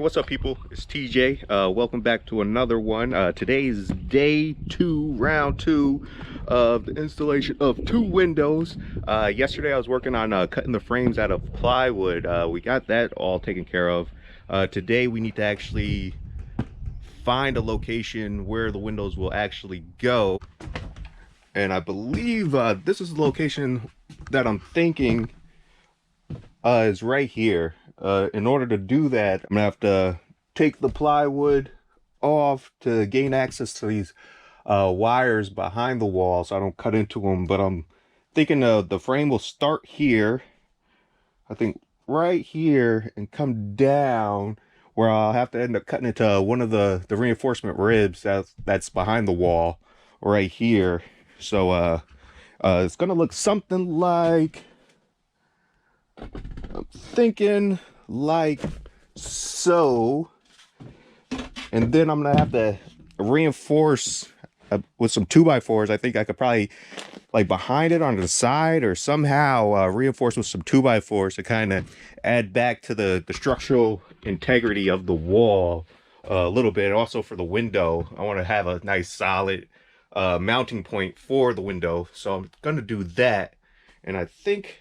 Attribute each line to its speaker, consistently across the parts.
Speaker 1: what's up, people? It's TJ. Welcome back to another one. Today is day 2, round 2 of the installation of 2 windows. Yesterday I was working on cutting the frames out of plywood. We got that all taken care of. Today we need to actually find a location where the windows will actually go. And I believe this is the location that I'm thinking is right here. In order to do that, I'm gonna have to take the plywood off to gain access to these wires behind the wall so I don't cut into them. But I'm thinking the frame will start here, I think right here, and come down where I'll have to end up cutting into one of the reinforcement ribs that's behind the wall right here. So it's gonna look something like, I'm thinking like so, and then I'm gonna have to reinforce with some 2x4s. I think I could probably, like, behind it on the side or somehow reinforce with some 2x4s to kind of add back to the structural integrity of the wall a little bit. Also for the window, I want to have a nice solid mounting point for the window, so I'm gonna do that. And I think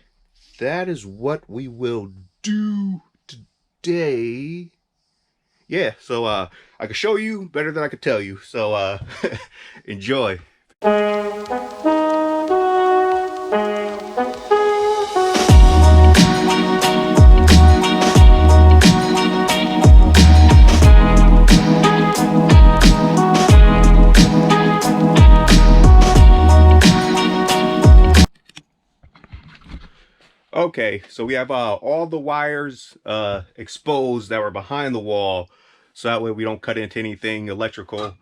Speaker 1: that is what we will do today. Yeah, so I can show you better than I could tell you. So enjoy. Okay, so we have all the wires exposed that were behind the wall, so that way we don't cut into anything electrical.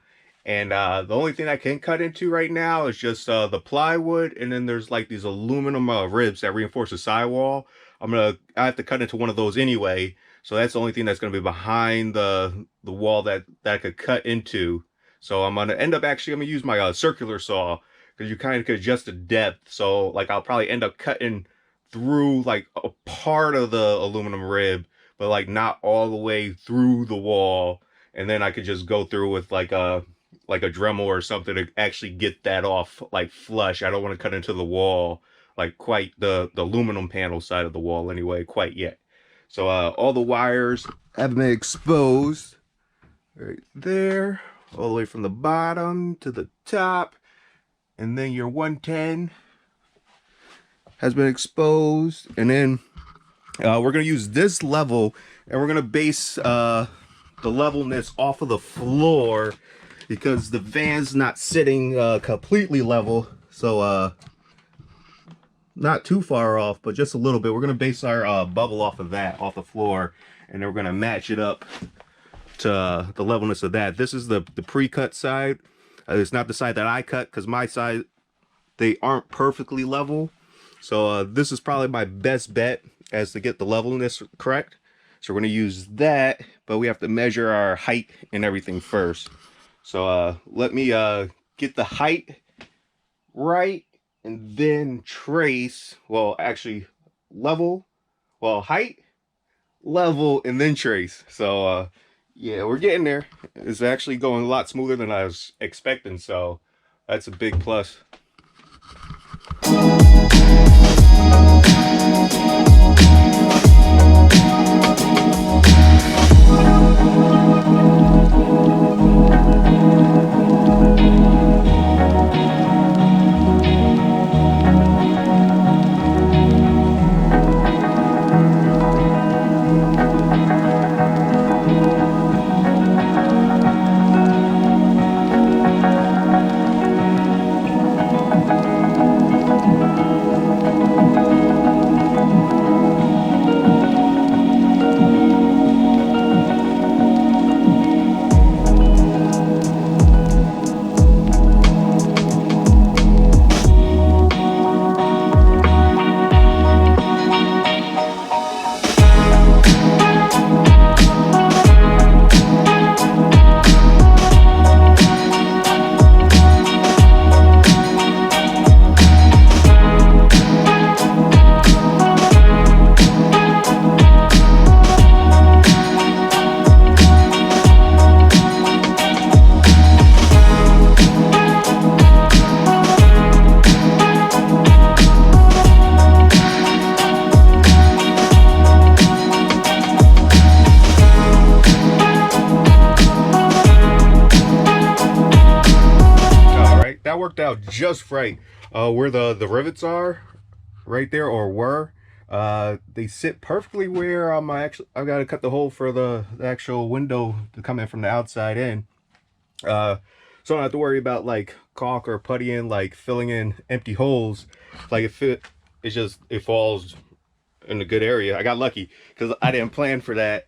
Speaker 1: And the only thing I can cut into right now is just the plywood, and then there's like these aluminum ribs that reinforce the sidewall. I have to cut into one of those anyway, so that's the only thing that's going to be behind the wall that I could cut into. So I'm going to end up I'm going to use my circular saw, because you kind of could adjust the depth. So like I'll probably end up cutting through like a part of the aluminum rib, but like not all the way through the wall, and then I could just go through with like a Dremel or something to actually get that off like flush. I don't want to cut into the wall, like quite the aluminum panel side of the wall anyway, quite yet. So all the wires have been exposed right there, all the way from the bottom to the top, and then your 110 has been exposed. And then we're going to use this level, and we're going to base the levelness off of the floor, because the van's not sitting completely level. So not too far off, but just a little bit. We're going to base our bubble off of that, off the floor, and then we're going to match it up to the levelness of that. This is the pre-cut side. It's not the side that I cut, because my side, they aren't perfectly level. So this is probably my best bet as to get the levelness correct. So we're going to use that, but we have to measure our height and everything first. So let me get the height right, and then trace. Well, actually height, level, and then trace. So yeah, we're getting there. It's actually going a lot smoother than I was expecting, so that's a big plus. that worked out just right. Where the rivets are, right there, or were, they sit perfectly where I gotta cut the hole for the actual window to come in from the outside in. So I don't have to worry about like caulk or putty in, like filling in empty holes. Like it falls in a good area. I got lucky because I didn't plan for that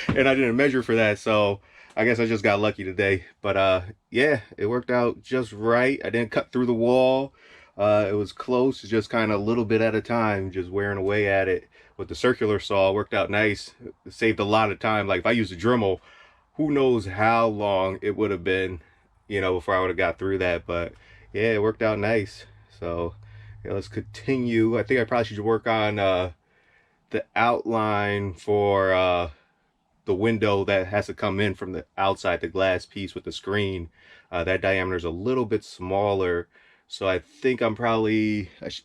Speaker 1: and I didn't measure for that, so I guess I just got lucky today. But yeah, it worked out just right. I didn't cut through the wall. It was close, just kind of a little bit at a time, just wearing away at it with the circular saw. It worked out nice. It saved a lot of time. Like if I used a Dremel, who knows how long it would have been, you know, before I would have got through that. But yeah, it worked out nice. So yeah, let's continue. I think I probably should work on the outline for the window that has to come in from the outside, the glass piece with the screen. That diameter is a little bit smaller, so I think I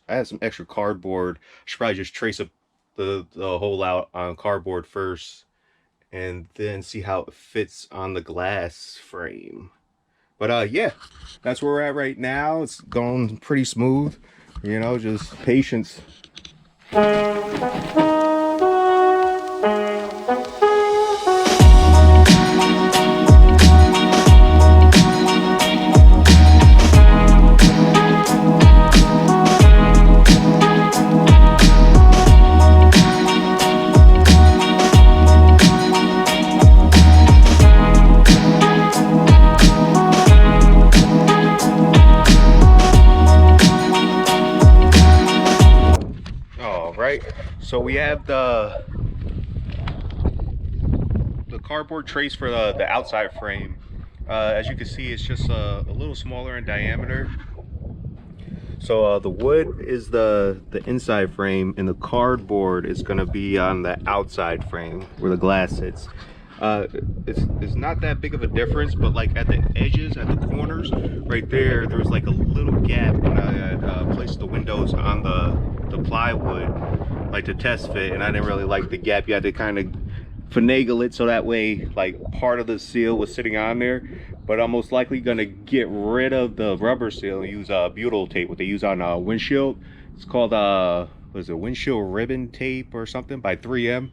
Speaker 1: have some extra cardboard. I should probably just trace the hole out on cardboard first and then see how it fits on the glass frame. But yeah, that's where we're at right now. It's going pretty smooth, you know, just patience. So we have the cardboard trace for the outside frame. As you can see, it's just a little smaller in diameter. So the wood is the inside frame, and the cardboard is going to be on the outside frame where the glass sits. It's not that big of a difference, but like at the edges, at the corners, right there, there was like a little gap when I had placed the windows on the plywood, like to test fit, and I didn't really like the gap. You had to kind of finagle it so that way like part of the seal was sitting on there. But I'm most likely gonna get rid of the rubber seal and use butyl tape, what they use on windshield. It's called what is it, windshield ribbon tape or something by 3M.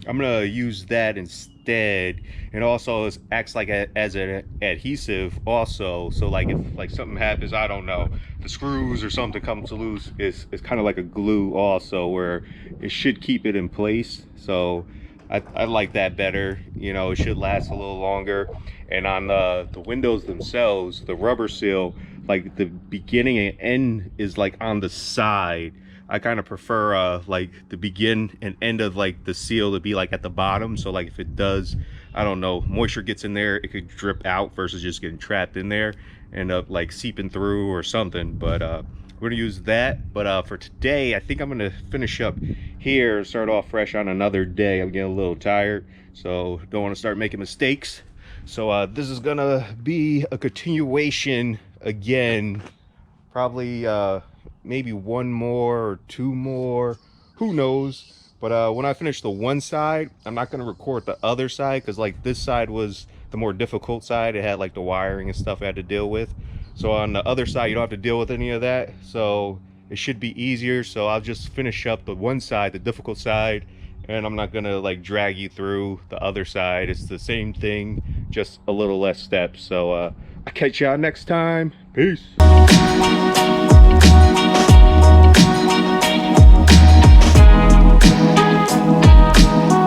Speaker 1: I'm gonna use that instead, and also it acts like as an adhesive also. So like if like something happens, I don't know, the screws or something comes loose, it's kind of like a glue also, where it should keep it in place. So I like that better, you know. It should last a little longer. And on the windows themselves, the rubber seal, like the beginning and end is like on the side. I kind of prefer like the begin and end of like the seal to be like at the bottom. So like if it does, I don't know, moisture gets in there, it could drip out versus just getting trapped in there, end up like seeping through or something. But we're gonna use that. But for today, I think I'm gonna finish up here and start off fresh on another day. I'm getting a little tired, so don't want to start making mistakes. So this is gonna be a continuation again, probably maybe one more or two more, who knows. But when I finish the one side, I'm not going to record the other side, because like this side was the more difficult side. It had like the wiring and stuff I had to deal with. So on the other side, you don't have to deal with any of that, so it should be easier. So I'll just finish up the one side, the difficult side, and I'm not gonna like drag you through the other side. It's the same thing, just a little less steps. So I'll catch y'all next time. Peace.